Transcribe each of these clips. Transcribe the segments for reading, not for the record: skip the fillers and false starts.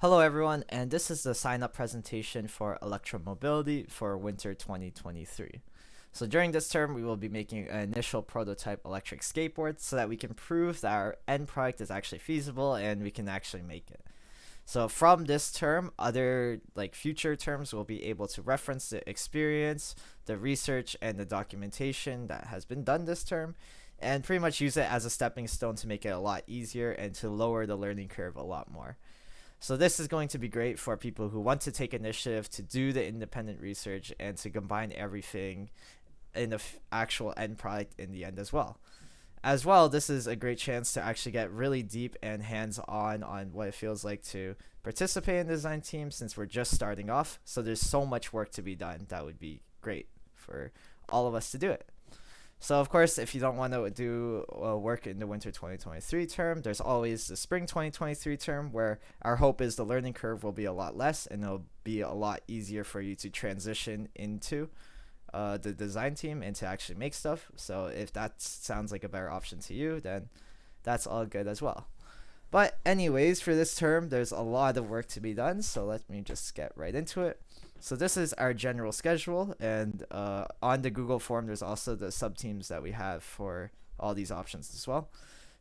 Hello everyone, and this is the sign-up presentation for electromobility for winter 2023. So during this term, we will be making an initial prototype electric skateboard so that we can prove that our end product is actually feasible and we can actually make it. So from this term, other future terms will be able to reference the experience, the research, and the documentation that has been done this term, and pretty much use it as a stepping stone to make it a lot easier and to lower the learning curve a lot more. So this is going to be great for people who want to take initiative to do the independent research and to combine everything in the actual end product in the end as well. As well, this is a great chance to actually get really deep and hands-on on what it feels like to participate in the design team since we're just starting off. So there's so much work to be done that would be great for all of us to do it. So of course, if you don't want to do work in the winter 2023 term, there's always the spring 2023 term where our hope is the learning curve will be a lot less and it'll be a lot easier for you to transition into the design team and to actually make stuff. So if that sounds like a better option to you, then that's all good as well. But anyways, for this term, there's a lot of work to be done. So let me just get right into it. So this is our general schedule, and on the Google form, there's also the sub-teams that we have for all these options as well.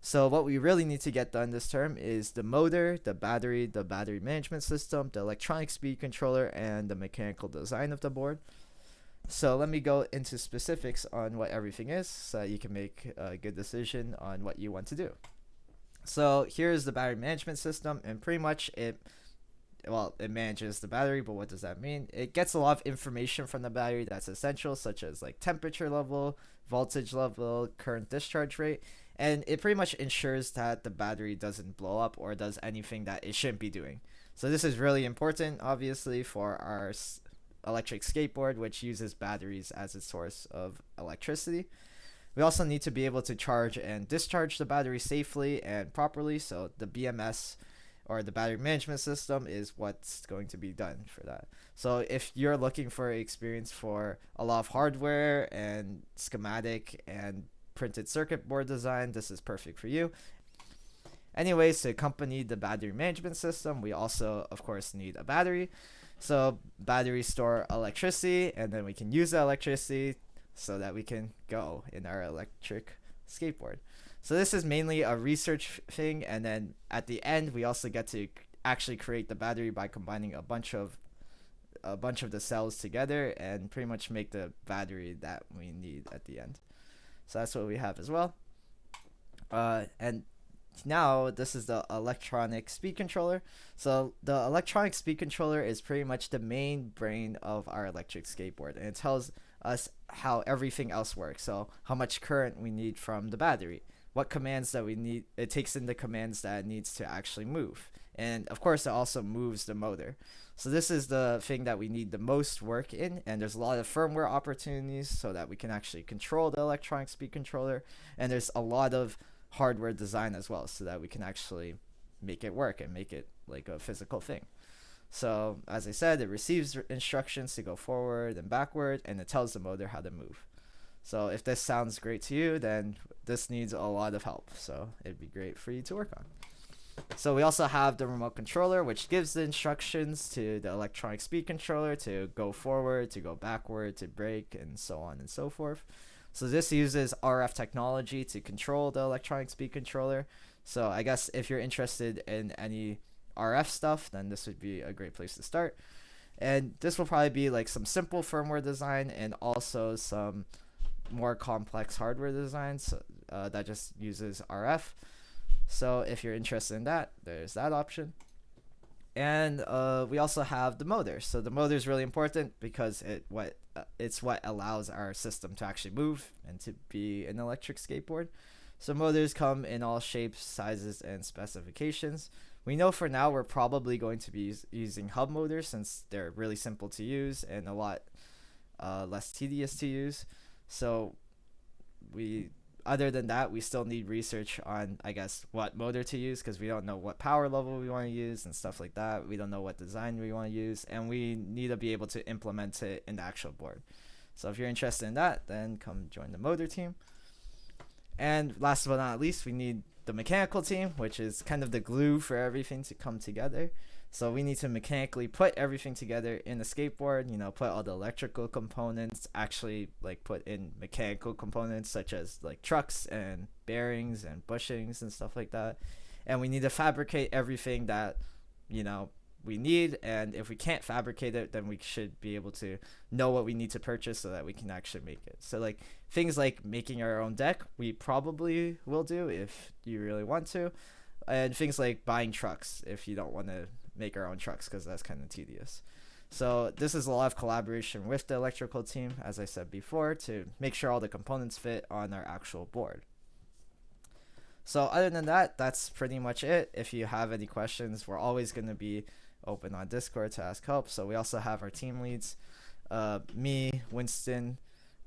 So what we really need to get done this term is the motor, the battery management system, the electronic speed controller, and the mechanical design of the board. So let me go into specifics on what everything is so that you can make a good decision on what you want to do. So here's the battery management system, and pretty much it manages the battery, but what does that mean? It gets a lot of information from the battery that's essential, such as like temperature level, voltage level, current discharge rate, and it pretty much ensures that the battery doesn't blow up or does anything that it shouldn't be doing. So this is really important, obviously, for our electric skateboard, which uses batteries as its source of electricity. We also need to be able to charge and discharge the battery safely and properly, so the BMS or the battery management system is what's going to be done for that. So if you're looking for experience for a lot of hardware and schematic and printed circuit board design, this is perfect for you. Anyways, to accompany the battery management system, we also, of course, need a battery. So batteries store electricity, and then we can use the electricity so that we can go in our electric skateboard. So this is mainly a research thing, and then at the end we also get to actually create the battery by combining a bunch of the cells together and pretty much make the battery that we need at the end. So that's what we have as well. And now this is the electronic speed controller. So the electronic speed controller is pretty much the main brain of our electric skateboard, and it tells us how everything else works. So how much current we need from the battery, what commands that we need. It takes in the commands that it needs to actually move, and of course it also moves the motor. So this is the thing that we need the most work in, and there's a lot of firmware opportunities so that we can actually control the electronic speed controller, and there's a lot of hardware design as well so that we can actually make it work and make it like a physical thing. So as I said, it receives instructions to go forward and backward, and it tells the motor how to move. So if this sounds great to you, then this needs a lot of help. So it'd be great for you to work on. So we also have the remote controller, which gives the instructions to the electronic speed controller to go forward, to go backward, to brake, and so on and so forth. So this uses RF technology to control the electronic speed controller. So I guess if you're interested in any RF stuff, then this would be a great place to start. And this will probably be like some simple firmware design and also some more complex hardware designs that just uses RF. So if you're interested in that, there's that option. And we also have the motor. So the motor is really important because it's what allows our system to actually move and to be an electric skateboard. So motors come in all shapes, sizes, and specifications. We know for now we're probably going to be using hub motors since they're really simple to use and a lot less tedious to use. So other than that, we still need research on, I guess, what motor to use because we don't know what power level we want to use and stuff like that. We don't know what design we want to use, and we need to be able to implement it in the actual board. So if you're interested in that, then come join the motor team. And last but not least, we need the mechanical team, which is kind of the glue for everything to come together. So we need to mechanically put everything together in the skateboard, put all the electrical components, actually like put in mechanical components such as like trucks and bearings and bushings and stuff like that. And we need to fabricate everything that, we need. And if we can't fabricate it, then we should be able to know what we need to purchase so that we can actually make it. So like things like making our own deck, we probably will do if you really want to. And things like buying trucks if you don't want to make our own trucks, because that's kind of tedious. So this is a lot of collaboration with the electrical team, as I said before, to make sure all the components fit on our actual board. So other than that, that's pretty much it. If you have any questions, we're always going to be open on Discord to ask help. So we also have our team leads, me, Winston,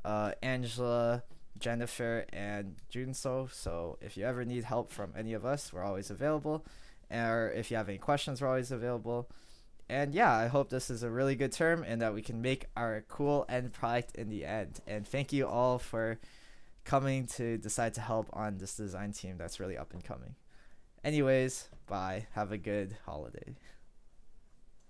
Angela, Jennifer, and Junso. So if you ever need help from any of us, we're always available. Or if you have any questions, we're always available. And yeah, I hope this is a really good term and that we can make our cool end product in the end. And thank you all for coming to decide to help on this design team that's really up and coming. Anyways, bye. Have a good holiday.